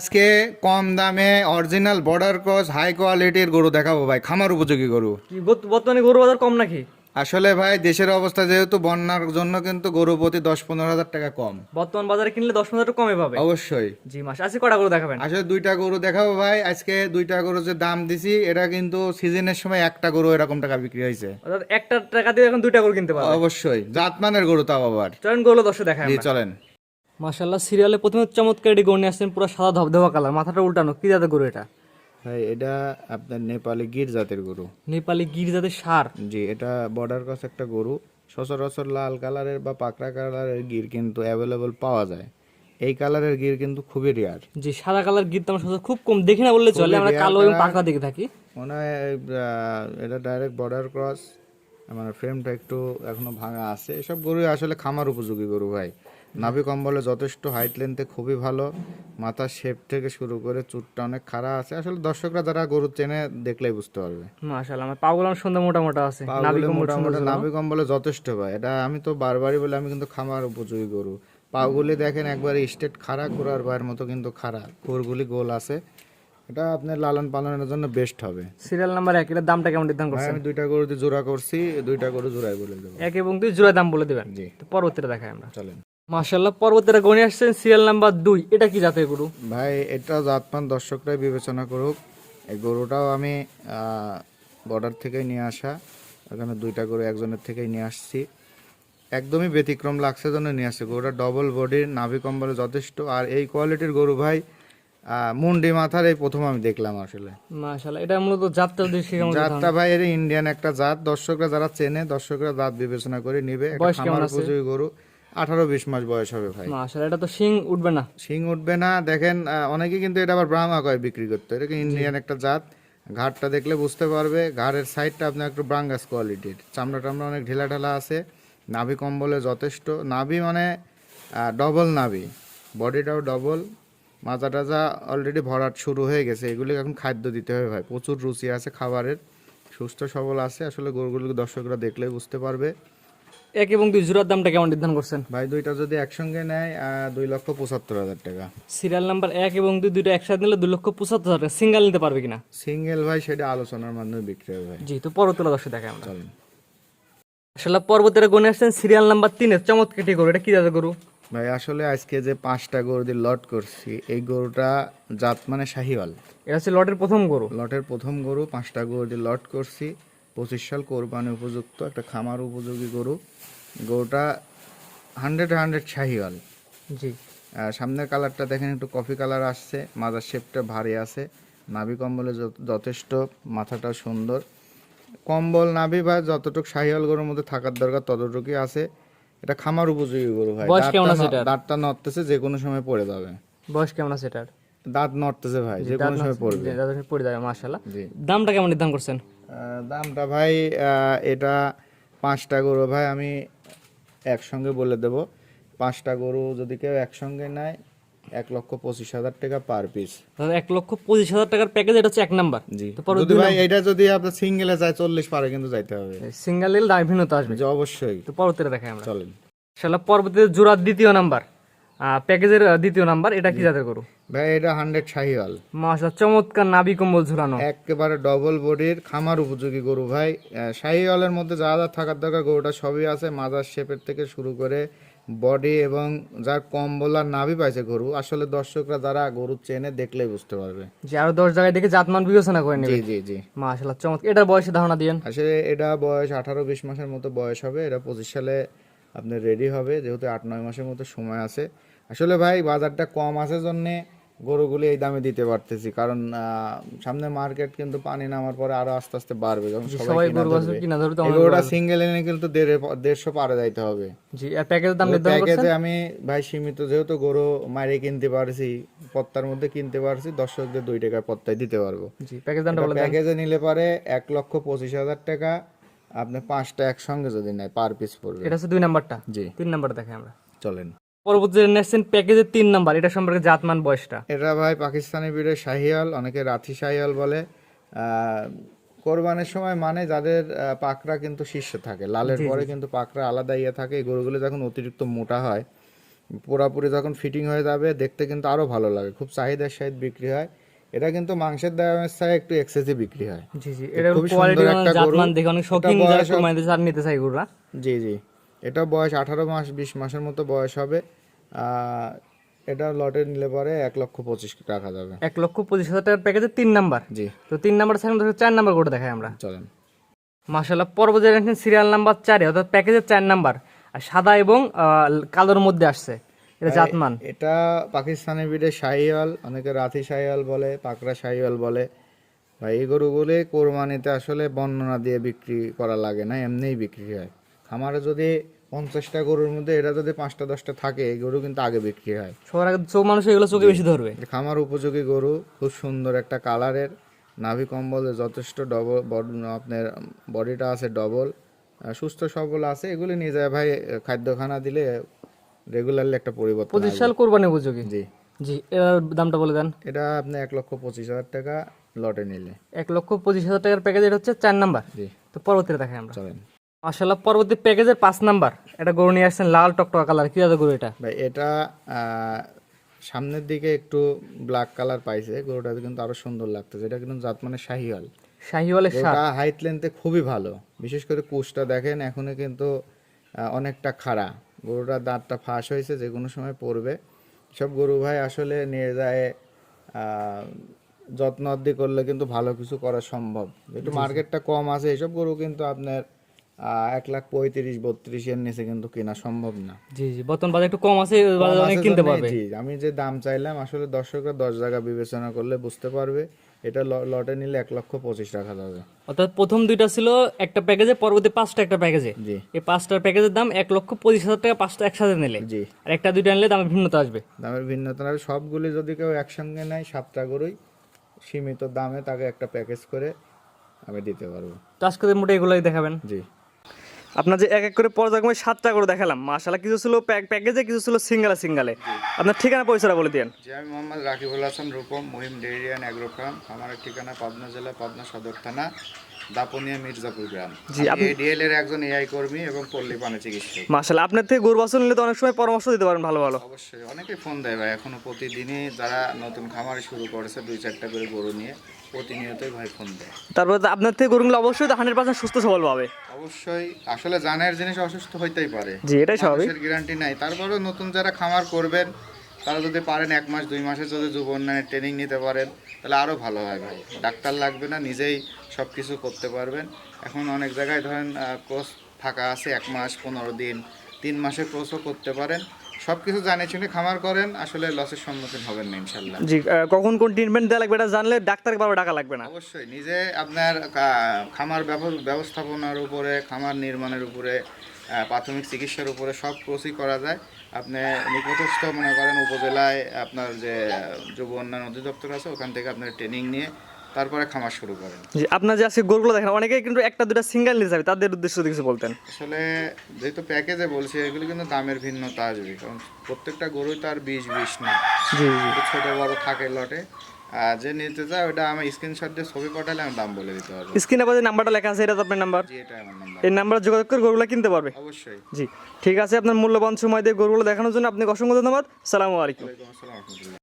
আজকে কম দামে original border cross high কোয়ালিটির গরু দেখাবো ভাই, খামার উপযোগী গরু। কি বর্তমানে গরু বাজার কম নাকি? আসলে ভাই দেশের অবস্থা যেহেতু বন্যার জন্য কিন্তু গরু প্রতি 10-15 হাজার টাকা কম। বর্তমান বাজারে কিনলে 10,000 টাকা কমে পাবে। অবশ্যই। জি মাস আজকে কটা গরু দেখাবেন? আসলে দুইটা গরু দেখাবো ভাই আজকে। দুইটা গরু যে দাম দিছি এটা কিন্তু সিজনের সময় একটা গরু এরকম টাকা বিক্রি হয়েছে। অর্থাৎ একটা টাকা দিয়ে এখন দুইটা গরু কিনতে পারবে। অবশ্যই জাতমানের গরু তাও আবার। চলেন গরু দর্শক দেখায় জি আমরা। চলেন। মাশাআল্লাহ, সিরিয়ালে প্রথমে চমৎকার এটি গরু নিয়ে আসছেন, পুরো সাদা ধবধবা কালার, মাথাটা উল্টানো। কি জাতের গরু এটা? ভাই এটা আপনার নেপালি গির জাতের গরু। নেপালি গির জাতের ষাঁড়। জি এটা বর্ডার ক্রস একটা গরু। সচরাচর লাল কালারের বা পাকড়া কালারের গির কিন্তু অ্যাভেলেবল পাওয়া যায়। এই কালারের গির কিন্তু খুবই রেয়ার। জি সাদা কালার গির তো আমরা সচরাচর খুব কম দেখি না বললে চলে, আমরা rare কালো এবং কালার। পাকড়া দেখে থাকি। মনে হয় এটা ডাইরেক্ট বর্ডার ক্রস। আমার ফ্রেমটা একটু এখনো ভাঙা আছে। এসব গরু আসলে খামার উপযোগী গরু ভাই। নাভি কম্বলে যথেষ্ট, হাইট লেন্থে খুবই ভালো। মাথার শেপ থেকে শুরু করে চুটটা অনেক খাড়া আছে। আসলে দর্শকরা যারা গরু চেনে দেখলেই বুঝতে পারবে। মাশাআল্লাহ, আমার পাগুলো সুন্দর মোটা মোটা আছে, নাভি পাগুলো মোটা মোটামুটি মোটা। নাভি কম্বলে যথেষ্ট ভাই। এটা আমি তো বারবারই বলে আমি কিন্তু খামার উপযোগী গরু। পাগুলি দেখেন একবারে স্টেট খাড়া, করার পায়ের মতো কিন্তু খাড়া, খুরগুলি গোল আছে। এটা আপনার লালন পালনের জন্য বেস্ট হবে। সিরিয়াল নাম্বার 1, এর দামটা কেমন নির্ধারণ ভাই করছেন? আমি দুইটা গরু দিয়ে জোড়া করছি, দুইটা গরু জোড়াই বলে দেবো। 1 এবং 2 জোড়া দাম বলে দিবেন। জি তো পরবর্তীটা দেখাই আমরা। চলেন। মাশাআল্লাহ, পরবর্তীটা গনি আসছেন সিরিয়াল নাম্বার 2। এটা কি জাতের গরু? ভাই এটা জাতমান দর্শকরাই বিবেচনা করুক। এই গরুটাও আমি বর্ডার থেকেই নিয়ে আসা। এখানে দুইটা গরু একজনের থেকেই নিয়ে আসছি। একদমই ব্যতিক্রম লাগছে জন্য নিয়ে আসছে। গরুটা ডবল বডির, নাভি কম্বলে যথেষ্ট। আর এই কোয়ালিটির গরু ভাই মুন্ডি মাথার এই প্রথম আমি দেখলাম আসলে। মাশাআল্লাহ, এটা মূলত জাতটা দেশি কেমন? জাতটা ভাই এর ইন্ডিয়ান একটা জাত। দর্শকরা যারা চেনে, দর্শকরা জাত বিবেচনা করে নিবে। একটা বয়স কেমন খামার আছে? উপযোগী গরু। 18-20 মাস বয়স হবে ভাই। মাশাআল্লাহ, এটা তো শিং উঠবে না? শিং উঠবে না। দেখেন অনেকে কিন্তু এটা আবার ব্রাহ্মা কয় বিক্রি করতে। এটা কি ইন্ডিয়ান একটা জাত। ঘাড়টা দেখলে বুঝতে পারবে। ঘাড়ের সাইডটা আপনার একটু ব্রাঙ্গাস কোয়ালিটির। চামড়া টামড়া অনেক ঢিলা ঢালা আছে। নাভি কম্বলে যথেষ্ট। নাভি মানে ডবল নাভি, বডিটাও ডবল। মাজা টাজা অলরেডি ভরাট শুরু হয়ে গেছে। এগুলি এখন খাদ্য দিতে হবে ভাই। প্রচুর রুচি আছে খাবারের। সুস্থ সবল আছে। আসলে গরুগুলোকে দর্শকরা দেখলেই বুঝতে পারবে। 1 এবং 2 জোড়ার দামটা কেমন নির্ধারণ করছেন? ভাই দুইটা যদি একসঙ্গে নেয় 2,75,000 টাকা। সিরিয়াল নাম্বার 1 এবং 2 দুইটা একসাথে নিলে 2,75,000 টাকা। সিঙ্গেল নিতে পারবে কিনা? সিঙ্গেল ভাই সেটা আলোচনার মাধ্যমে বিক্রি হবে ভাই। জি, তো পরবর্তীটা দর্শক দেখাই আমরা। চলেন। মাশাআল্লাহ, পরবর্তীটা গনি আসছেন সিরিয়াল নাম্বার 3 এর চমৎকার একটি গরু। এটা কি জাতের গরু? ভাই আসলে আজকে যে 5টা গরু দিয়ে লট করছি, এই গরুটা জাত মানে শাহিওয়াল। এটা হচ্ছে লটের প্রথম গরু। লটের প্রথম গরু। 5টা গরু দিয়ে লট করছি। 25 সাল কোরবানি উপযুক্ত একটা খামার উপযোগী গরু। গরুটা 100 শাহিওয়াল। জি সামনের কালারটা দেখেন একটু কফি কালার আসছে। মাজার শেপটা ভারী আছে। নাভি কম্বলে যথেষ্ট। মাথাটা সুন্দর। কম্বল নাভি বা যতটুকু শাহিওয়াল গরুর মধ্যে থাকার দরকার ততটুকুই আছে। এটা খামার উপযোগী গরু ভাই। বয়স কেমন আছে এটার? দাঁতটা নড়তেছে, যে কোনো সময় পড়ে যাবে। বয়স কেমন আছে এটার? দাঁত নড়তেছে ভাই, যে কোনো সময় পড়বে। পড়ে যাবে। মাশাআল্লাহ, জি দামটা কেমন নির্ধারণ করছেন? দামটা ভাই এটা 5টা গরু ভাই আমি একসঙ্গে বলে দেব। 5টা গরু যদি কেউ একসঙ্গে নেয় 1,25,000 টাকা পার পিস। 1,25,000 টাকার প্যাকেজ, এটা হচ্ছে 1 নাম্বার। জি তো পরে যদি ভাই এটা যদি আপনার সিঙ্গেলে যায় 40 পারে কিন্তু যাইতে হবে। সিঙ্গেল নিলে দাম ভিন্নতা আসবে। জি অবশ্যই। তো পরবর্তীটা দেখাই আমরা। চলেন। মাশাআল্লাহ, পরবর্তীতে জোড়ার দ্বিতীয় নাম্বার, প্যাকেজের দ্বিতীয় নাম্বার। এটা কি জাতের গরু? ভাই এটা 100 শাহিওয়াল। মাশাআল্লাহ, চমৎকার নাভি কম্বল ঝুলানো, একেবারে ডবল বডির খামার উপযোগী গরু ভাই। শাহিওয়ালের মধ্যে যা যা থাকার দরকার গরুটা সবই আছে। মাজার শেপের থেকে শুরু করে বডি এবং যার কম্বল আর নাভি পাইছে গরু। আসলে দর্শকরা যারা গরু চেনে দেখলেই বুঝতে পারবে। যে আরো 10 জায়গায় দেখে জাতমান বিবেচনা করে নেবে। জি জি জি। মাশাআল্লাহ, চমৎকার। এটার বয়সের ধারণা দিয়েন। আসলে এটা বয়স 18-20 মাসের মতো বয়স হবে। এটা 25 সালে আপনার রেডি হবে, যেহেতু 8-9 মাসের মতো সময় আছে। আসলে ভাই বাজারটা কম আছে জন্যে গরুগুলি এই দামে দিতে পারতেছি। কারণ সামনে মার্কেট কিন্তু পানি নামার পরে আরো আস্তে আস্তে বাড়বে যখন সবাই গরু বাছুর কিনা ধরবে। এই গরুটা সিঙ্গেল এনে কিন্তু 150 পারে যাইতে হবে। জি, আর প্যাকেজের দাম নির্ধারণ করছেন? প্যাকেজে আমি ভাই সীমিত, যেহেতু গরু মাইরে কিনতে পারছি, পত্তার মধ্যে কিনতে পারছি, দর্শকদের 2 টাকায় পত্তায় দিতে পারবো। জি, প্যাকেজ দামটা বলে দেন। প্যাকেজে নিলে পারে 1,25,000 টাকা। আপনি 5টা একসঙ্গে যদি নেয় পার পিস পড়বে। এটা হচ্ছে 2 নাম্বারটা। জি 3 নাম্বার দেখাই আমরা। চলেন। পরবর্তীতে নেক্সট প্যাকেজের 3 নাম্বার। এটা সম্পর্কে জাতমান বয়সটা? এটা ভাই পাকিস্তানি ব্রিডের শাহিওয়াল, অনেকে রাথি শাহিওয়াল বলে। কোরবানের সময় মানে যাদের পাকড়া কিন্তু শীর্ষে থাকে, লালের পরে কিন্তু পাকড়া আলাদা ইয়ে থাকে। এই গরুগুলো যখন অতিরিক্ত মোটা হয় পুরাপুরি যখন ফিটিং হয়ে যাবে দেখতে কিন্তু আরো ভালো লাগে, খুব চাহিদার সহিত বিক্রি হয়। এটা কিন্তু মাংসের দামের চাই একটু এক্সেসিভ বিক্রি হয়। জি জি, এটা খুবই কোয়ালিটি সুন্দর একটা গরু। জাতমান দেখে অনেক এটা শৌখিন যারা বয়স কুরবানিতে চান নিতে চাই গরুরা। জি জি, এটা বয়স 18 মাস 20 মাসের মতো বয়স হবে। এটা লটে নিলে পরে 1,25,000 টাকা যাবে। 1,25,000 টাকার প্যাকেজে 3 নাম্বার। জি, তো 3 নাম্বার সেকেন্ড 4 নাম্বার করে দেখাই আমরা। চলেন। মাশাআল্লাহ, পর্বতের সিরিয়াল নাম্বার 4 অর্থাৎ প্যাকেজের 4 নাম্বার, আর সাদা এবং কালোর মধ্যে আসছে। এটা জাতমান, এটা পাকিস্তানি ব্রিডের শাহিওয়াল, অনেকে রাথি শাহিওয়াল বলে, পাকড়া শাহিওয়াল বলে। ভাই এই গরুগুলি কোরবানিতে আসলে বর্ণনা দিয়ে বিক্রি করা লাগে না, এমনিই বিক্রি হয়। খামারে যদি 50টা গরুর মধ্যে এটা যদি 5টা 10টা থাকে, এই গরু কিন্তু আগে বিক্রি হয়। সবার আগে চোখ মানুষ এগুলো চোখে বেশি ধরবে। এটা খামার উপযোগী গরু, খুব সুন্দর একটা কালারের, নাভি কম্বলে যথেষ্ট ডবল, আপনার বডিটা আছে ডবল, সুস্থ সবল আছে। এগুলি নিয়ে যায় ভাই, খাদ্যখানা দিলে রেগুলারলি একটা পরিবর্তন 25 আসবে। সাল কোরবানি উপযোগী। জি, জি, এর দামটা বলে দেন। এটা আপনি 1,25,000 টাকা লটে নিলে। 1,25,000 টাকার প্যাকেজ, এটা হচ্ছে 4 নাম্বার। জি, তো পরবর্তীতে দেখাই আমরা। চলেন। মাশাআল্লাহ, পরবর্তী প্যাকেজের 5 নাম্বার এটা গরু নিয়ে আসছেন, লাল টকটকা কালার। কি জাতের গরু এটা? ভাই এটা সামনের দিকে একটু ব্ল্যাক কালার পাইছে, গরুটা কিন্তু আরো সুন্দর লাগতেছে। এটা কিন্তু জাত মানে শাহিওয়াল। শাহিওয়ালের সার। গরুটা হাইট লেন্থে খুবই ভালো, বিশেষ করে কুচটা দেখেন এখনো কিন্তু অনেকটা খাড়া। গরুটার দাঁতটা ফাঁস হয়েছে, যে কোনো সময় পড়বে। সব গরু ভাই আসলে নিয়ে যায় যত্ন আদি করলে কিন্তু ভালো কিছু করা সম্ভব। একটু মার্কেটটা কম আছে, এইসব গরু কিন্তু আপনার 1,35,000 এর নিচে কিন্তু কেনা সম্ভব না। জি জি, বর্তমান বাজার একটু কম আছে, বাজারে অনেক কিনতে পারবে। জি, আমি যে দাম চাইলাম আসলে দর্শকরা 10 জায়গা বিবেচনা করলে বুঝতে পারবে। এটা লটে নিলে 1,25,000 টাকা যাবে। অর্থাৎ প্রথম দুইটা ছিল একটা প্যাকেজে, পরবর্তী 5টা একটা প্যাকেজে। জি এই 5টার প্যাকেজের দাম 1,25,000 টাকা, 5টা একসাথে নিলে। জি, আর একটা দুইটা নিলে দামের ভিন্নতা আসবে। দামের ভিন্নতা হবে। সবগুলি যদি কেউ একসঙ্গে নেয়, 7টা গরুই সীমিত দামে তাকে একটা প্যাকেজ করে আমি দিতে পারবো। তো আজকে মোটে এগুলোই দেখাবেন। জি, আপনার যে এক এক করে পর্যায়ক্রমে 7টা করে দেখালাম, মাশাআল্লাহ, কিছু ছিল প্যাকেজে, কিছু ছিল সিঙ্গেলে। আপনার ঠিকানা পরিচয়টা বলে দিন। জি, আমি Mohammad Rakibul Hasan Rupam, Mahim dairy and agro farm. আমার ঠিকানা পাবনা জেলা, পাবনা সদর থানা, দাপনিয়া মির্জাপুর গ্রাম। জি, আমি এডিএল এর একজন এআই কর্মী এবং পল্লী প্রাণী চিকিৎসক। মাশাআল্লাহ, আপনার থেকে গরু বাছুর নিলে তো অনেক সময় পরামর্শ দিতে পারেন ভালো ভালো। অবশ্যই, অনেকেই ফোন দেয় ভাই, এখনো প্রতিদিনই যারা নতুন খামার শুরু করেছে 2-4টা করে গরু নিয়ে প্রতিনিয়তই ভাই ফোন দেয়। তারপরে তো আপনার থেকে গরুগুলো অবশ্যই 100% সুস্থ সবল পাবে। অবশ্যই, আসলে জানের জিনিস অসুস্থ হইতেই পারে, জি, এটাই স্বাভাবিক। মানুষের গ্যারান্টি নাই। তারপরেও নতুন যারা খামার করবেন তারা যদি পারেন 1 মাস 2 মাসের যদি যুব উন্নয়নের ট্রেনিং নিতে পারেন, তাহলে আরও ভালো হয় ভাই। ডাক্তার লাগবে না, নিজেই সব কিছু করতে পারবেন। এখন অনেক জায়গায় ধরেন কোর্স ফাঁকা আছে, 1 মাস 15 দিন 3 মাসের কোর্সও করতে পারেন। সব কিছু জানে শুনে খামার করেন, আসলে লসের সম্মুখীন হবেন না ইনশাল্লাহ। জি, কখন কোন ট্রিটমেন্ট দেওয়া লাগবে এটা জানলে ডাক্তারকে বারবার ডাকা লাগবে না। অবশ্যই নিজে আপনার খামার ব্যবস্থাপনার উপরে, খামার নির্মাণের উপরে, প্রাথমিক চিকিৎসার উপরে সব কোর্সই করা যায়। আপনি নিকটস্থ মনে করেন উপজেলায় আপনার যে যুব উন্নয়ন অধিদপ্তর আছে, ওখান থেকে আপনার ট্রেনিং নিয়ে তারপরে খামার শুরু করেন। জি, আপনার যে আজকে গরুগুলো দেখেন, অনেকেই কিন্তু একটা দুটা সিঙ্গেল নিতে যাবে, তাদের উদ্দেশ্যে যদি কিছু বলতেন। আসলে যেহেতু প্যাকেজে বলছি, এগুলো কিন্তু দামের ভিন্নতা আসবে, কারণ প্রত্যেকটা গরুই তো আর 20 না। জি জি, একটু ছোট বড় থাকে লটে। যে নিতে চায় ওটা আমি স্ক্রিনশট দিয়ে ছবি পাঠালে আমি দাম বলে দিতে পারবো। স্ক্রিনে আবার যে নাম্বারটা লেখা আছে, এটা তো আপনার নাম্বার। জি, এটা আমার নাম্বার। এই নাম্বারে যোগাযোগ করে গরুগুলো কিনতে পারবে। অবশ্যই। জি, ঠিক আছে, আপনার মূল্যবান সময় দিয়ে গরুগুলো দেখানোর জন্য আপনাকে অসংখ্য ধন্যবাদ। সালামু আলাইকুম। ওয়ালাইকুম আসসালাম।